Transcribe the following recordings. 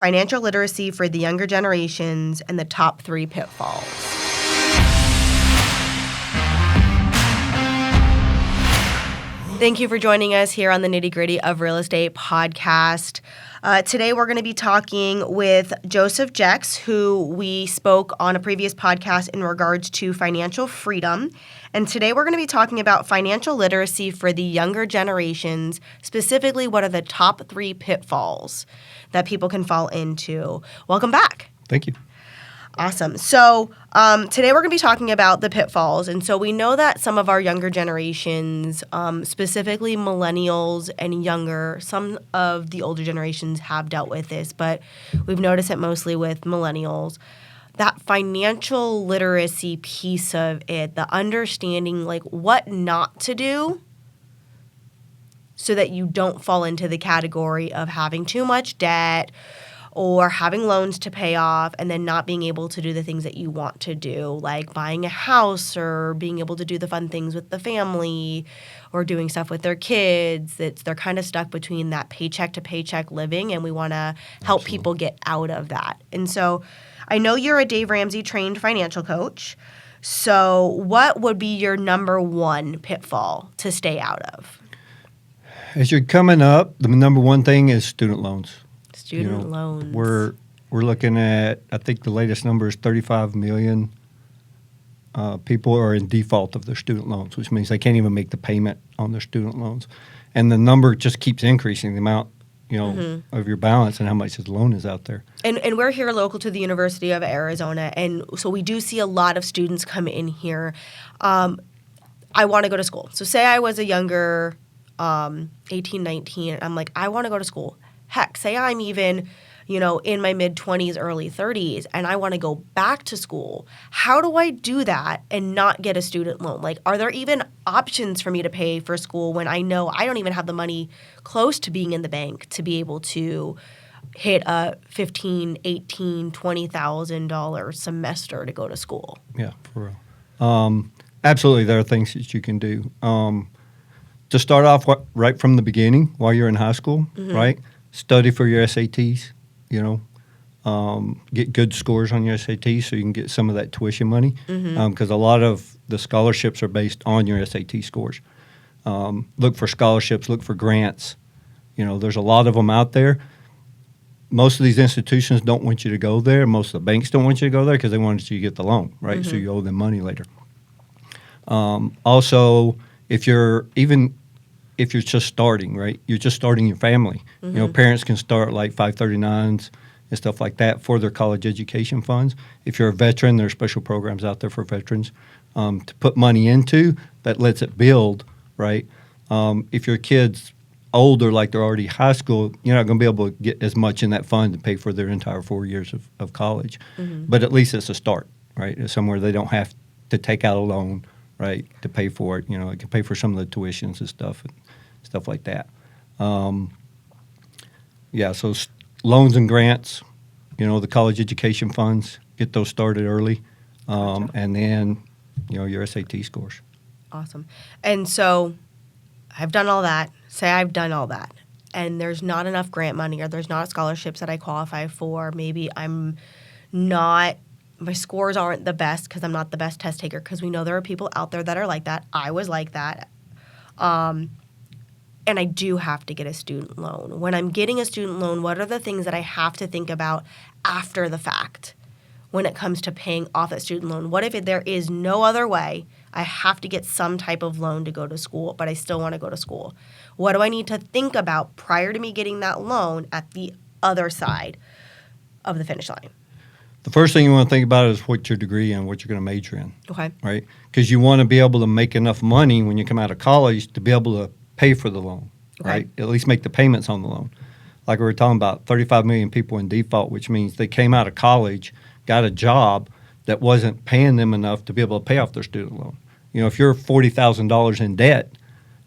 financial literacy for the younger generations, and the top 3 pitfalls. Thank you for joining us here on the Nitty Gritty of Real Estate podcast. Today we're going to be talking with Joseph Jex, who we spoke on a previous podcast in regards to financial freedom. And today we're going to be talking about financial literacy for the younger generations, specifically what are the top 3 pitfalls that people can fall into. Welcome back. Thank you. Awesome. So today we're going to be talking about the pitfalls. And so we know that some of our younger generations, specifically millennials and younger, some of the older generations have dealt with this, but we've noticed it mostly with millennials. That financial literacy piece of it, the understanding like what not to do so that you don't fall into the category of having too much debt or having loans to pay off and then not being able to do the things that you want to do, like buying a house or being able to do the fun things with the family or doing stuff with their kids. They're kind of stuck between that paycheck to paycheck living, and we want to help people get out of that. And so I know you're a Dave Ramsey-trained financial coach. So what would be your number 1 pitfall to stay out of? As you're coming up, the number 1 thing is student loans. Student loans. We're looking at, I think the latest number is 35 million people are in default of their student loans, which means they can't even make the payment on their student loans. And the number just keeps increasing, the amount, of your balance and how much the loan is out there. And we're here local to the University of Arizona, and so we do see a lot of students come in here. I want to go to school. So say I was a younger 18, 19, I'm like, I want to go to school. Heck, say I'm even, in my mid-20s, early 30s, and I want to go back to school. How do I do that and not get a student loan? Like, are there even options for me to pay for school when I know I don't even have the money close to being in the bank to be able to hit a $15,000, $18,000, $20,000 semester to go to school? Yeah, for real. Absolutely, there are things that you can do. To start off right from the beginning, while you're in high school, right? Study for your SATs, get good scores on your SATs so you can get some of that tuition money, because a lot of the scholarships are based on your SAT scores. Look for scholarships, look for grants. There's a lot of them out there. Most of these institutions don't want you to go there. Most of the banks don't want you to go there because they want you to get the loan, right? So you owe them money later. Also, if you're just starting, right? You're just starting your family. Parents can start like 539s and stuff like that for their college education funds. If you're a veteran, there are special programs out there for veterans to put money into that lets it build, right? If your kid's older, like they're already high school, you're not going to be able to get as much in that fund to pay for their entire 4 years of college. But at least it's a start, right? It's somewhere they don't have to take out a loan, right, to pay for it. It can pay for some of the tuitions and stuff like that. So loans and grants, the college education funds, get those started early, and then, your SAT scores. Awesome. And so I've done all that. Say I've done all that, and there's not enough grant money or there's not scholarships that I qualify for. Maybe my scores aren't the best because I'm not the best test taker, because we know there are people out there that are like that. I was like that. And I do have to get a student loan. When I'm getting a student loan, what are the things that I have to think about after the fact when it comes to paying off that student loan? What if there is no other way? I have to get some type of loan to go to school, but I still want to go to school. What do I need to think about prior to me getting that loan at the other side of the finish line? The first thing you want to think about is what your degree and what you're going to major in. Okay. Right? Because you want to be able to make enough money when you come out of college to be able to pay for the loan, right? At least make the payments on the loan. Like we were talking about, 35 million people in default, which means they came out of college, got a job that wasn't paying them enough to be able to pay off their student loan. If you're $40,000 in debt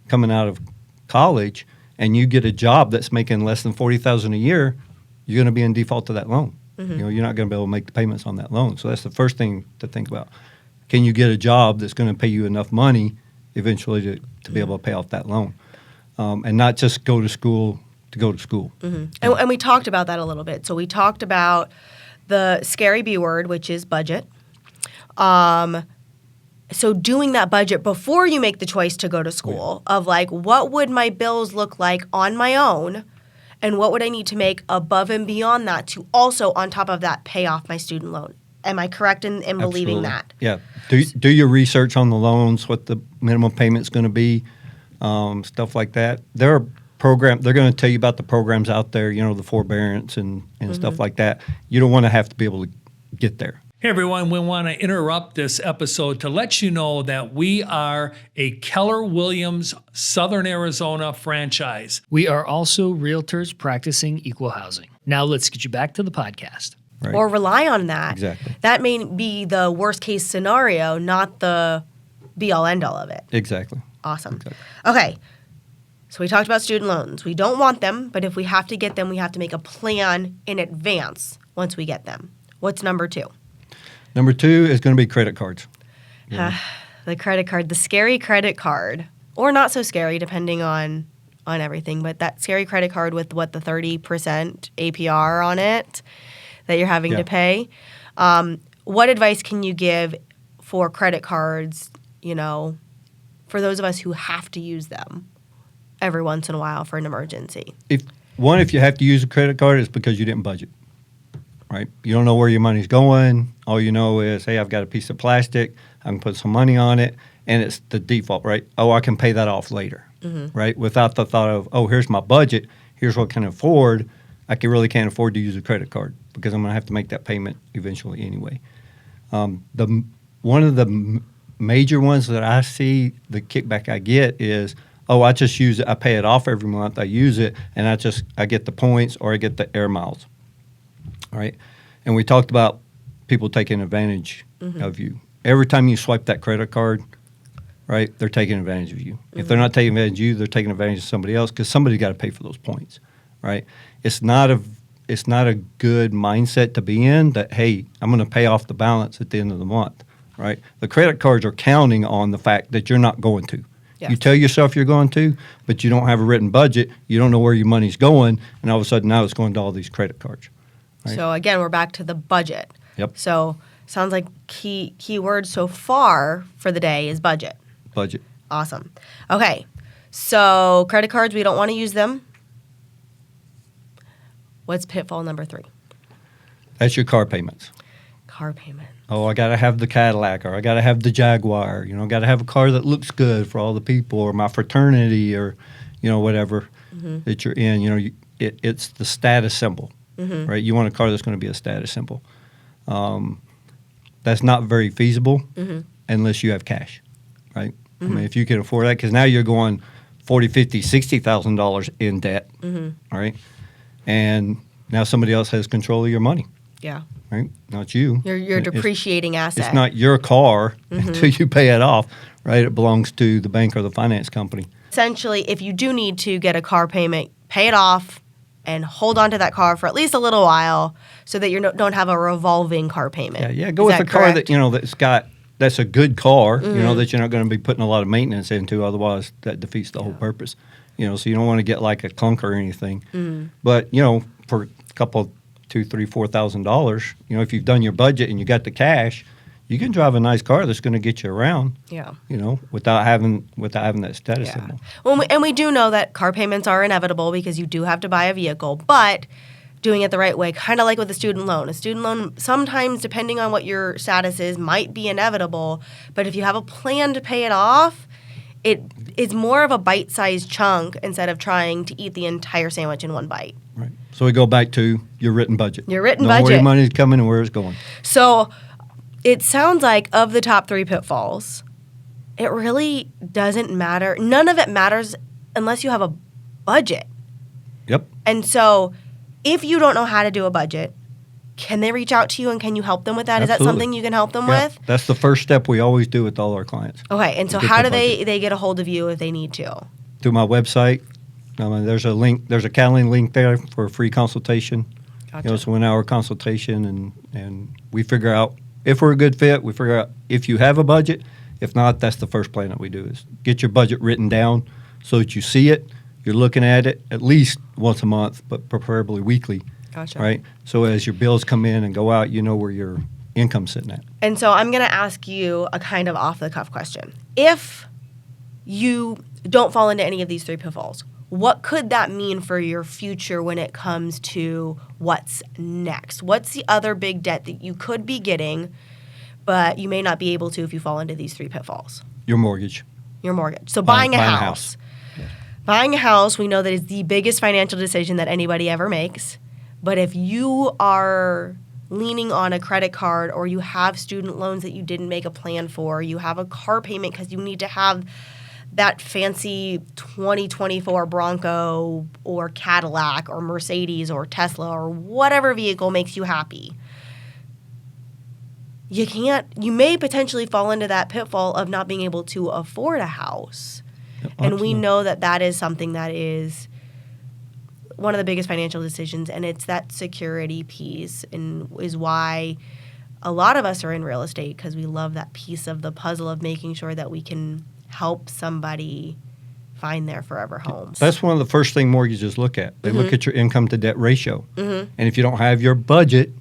coming out of college and you get a job that's making less than $40,000 a year, you're going to be in default to that loan. You're not going to be able to make the payments on that loan. So that's the first thing to think about. Can you get a job that's going to pay you enough money eventually to be able to pay off that loan? And not just go to school to go to school. And we talked about that a little bit. So we talked about the scary B word, which is budget. So doing that budget before you make the choice to go to school of like, what would my bills look like on my own? And what would I need to make above and beyond that to also, on top of that, pay off my student loan? Am I correct in believing that? Yeah. Do your research on the loans, what the minimum payment's going to be, stuff like that. There are they're going to tell you about the programs out there, the forbearance and stuff like that. You don't want to have to be able to get there. Hey everyone, we want to interrupt this episode to let you know that we are a Keller Williams Southern Arizona franchise. We are also realtors practicing equal housing. Now let's get you back to the podcast. Right. Or rely on that. Exactly. That may be the worst case scenario, not the be all end all of it. Exactly. Awesome. Exactly. Okay. So we talked about student loans. We don't want them, but if we have to get them, we have to make a plan in advance once we get them. What's number 2? Number 2 is going to be credit cards. The credit card, the scary credit card, or not so scary depending on everything, but that scary credit card with the 30% APR on it that you're having to pay. What advice can you give for credit cards, for those of us who have to use them every once in a while for an emergency? If you have to use a credit card, it's because you didn't budget. Right? You don't know where your money's going. All you know is, hey, I've got a piece of plastic. I can put some money on it, and it's the default, right? Oh, I can pay that off later, right? Without the thought of, oh, here's my budget. Here's what I can afford. I really can't afford to use a credit card because I'm going to have to make that payment eventually anyway. One of the major ones that I see, the kickback I get is, oh, I just use it. I pay it off every month. I use it, and I get the points or I get the air miles. Right, and we talked about people taking advantage of you. Every time you swipe that credit card, right, they're taking advantage of you. If they're not taking advantage of you, they're taking advantage of somebody else because somebody's got to pay for those points, right? It's not a good mindset to be in that, hey, I'm going to pay off the balance at the end of the month, right? The credit cards are counting on the fact that you're not going to. Yes. You tell yourself you're going to, but you don't have a written budget. You don't know where your money's going, and all of a sudden now it's going to all these credit cards. Right. So again, we're back to the budget. Yep. So sounds like key word so far for the day is budget. Budget. Awesome. Okay. So credit cards, we don't want to use them. What's pitfall number 3? That's your car payments. Car payment. Oh, I got to have the Cadillac, or I got to have the Jaguar. Got to have a car that looks good for all the people, or my fraternity, or whatever that you're in. It's the status symbol. Right, you want a car that's going to be a status symbol. That's not very feasible unless you have cash, right? I mean, if you can afford that, because now you're going $40,000, $50,000, $60,000 in debt, right? And now somebody else has control of your money. Yeah. Right, not you. Your depreciating asset. It's not your car until you pay it off, right? It belongs to the bank or the finance company. Essentially, if you do need to get a car payment, pay it off and hold on to that car for at least a little while so that you don't have a revolving car payment. Yeah. Go with a car that that's a good car, that you're not going to be putting a lot of maintenance into. Otherwise, that defeats the whole purpose. So you don't want to get like a clunk or anything. But for a couple, $2,000, $3,000, $4,000, if you've done your budget and you got the cash, you can drive a nice car that's going to get you around. Yeah. Without having that status symbol. Well, and we do know that car payments are inevitable because you do have to buy a vehicle, but doing it the right way, kind of like with a student loan. A student loan, sometimes, depending on what your status is, might be inevitable, but if you have a plan to pay it off, it's more of a bite-sized chunk instead of trying to eat the entire sandwich in one bite. Right. So we go back to your written budget. Your written know budget. Where your money's coming and where it's going. So it sounds like of the top 3 pitfalls, it really doesn't matter. None of it matters unless you have a budget. Yep. And so if you don't know how to do a budget, can they reach out to you and can you help them with that? Absolutely. Is that something you can help them with? That's the first step we always do with all our clients. Okay, and so how do they get a hold of you if they need to? Through my website. There's a link. There's a Calendly link there for a free consultation. Gotcha. It's a 1-hour consultation, and we figure out if we're a good fit. We figure out if you have a budget. If not, that's the first plan that we do is get your budget written down so that you see it. You're looking at it at least once a month, but preferably weekly. Gotcha. Right? So as your bills come in and go out, you know where your income's sitting at. And so I'm going to ask you a kind of off-the-cuff question. If you don't fall into any of these 3 pitfalls, what could that mean for your future when it comes to what's next? What's the other big debt that you could be getting, but you may not be able to if you fall into these 3 pitfalls? Your mortgage. Your mortgage. So buying a house. Yes. Buying a house, we know that is the biggest financial decision that anybody ever makes. But if you are leaning on a credit card, or you have student loans that you didn't make a plan for, you have a car payment because you need to have that fancy 2024 Bronco or Cadillac or Mercedes or Tesla or whatever vehicle makes you happy, you may potentially fall into that pitfall of not being able to afford a house. And we know that that is something that is one of the biggest financial decisions, and it's that security piece, and is why a lot of us are in real estate, because we love that piece of the puzzle of making sure that we can help somebody find their forever homes. That's one of the first thing mortgages look at. They look at your income to debt ratio. And if you don't have your budget,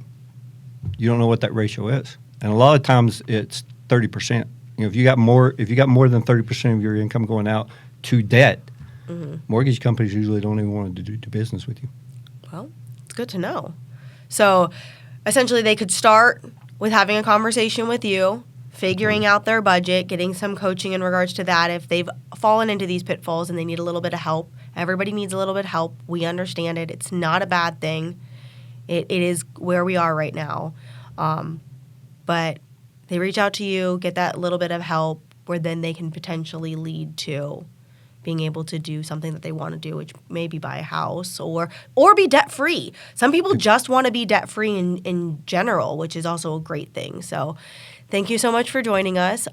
you don't know what that ratio is. And a lot of times it's 30%. If you got more than 30% of your income going out to debt, mortgage companies usually don't even want to do business with you. Well, it's good to know. So essentially they could start with having a conversation with you, figuring out their budget, getting some coaching in regards to that. If they've fallen into these pitfalls and they need a little bit of help, everybody needs a little bit of help. We understand it. It's not a bad thing. It is where we are right now. But they reach out to you, get that little bit of help, where then they can potentially lead to being able to do something that they want to do, which may be buy a house or be debt-free. Some people just want to be debt-free in general, which is also a great thing. So thank you so much for joining us.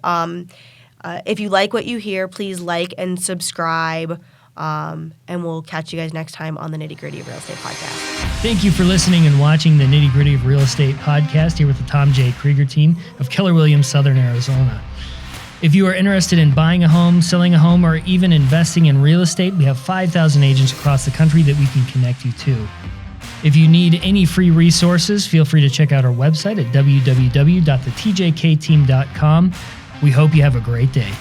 If you like what you hear, please like and subscribe, and we'll catch you guys next time on the Nitty Gritty of Real Estate Podcast. Thank you for listening and watching the Nitty Gritty of Real Estate podcast here with the Tom J. Krieger team of Keller Williams, Southern Arizona. If you are interested in buying a home, selling a home, or even investing in real estate, we have 5,000 agents across the country that we can connect you to. If you need any free resources, feel free to check out our website at www.thetjkteam.com. We hope you have a great day.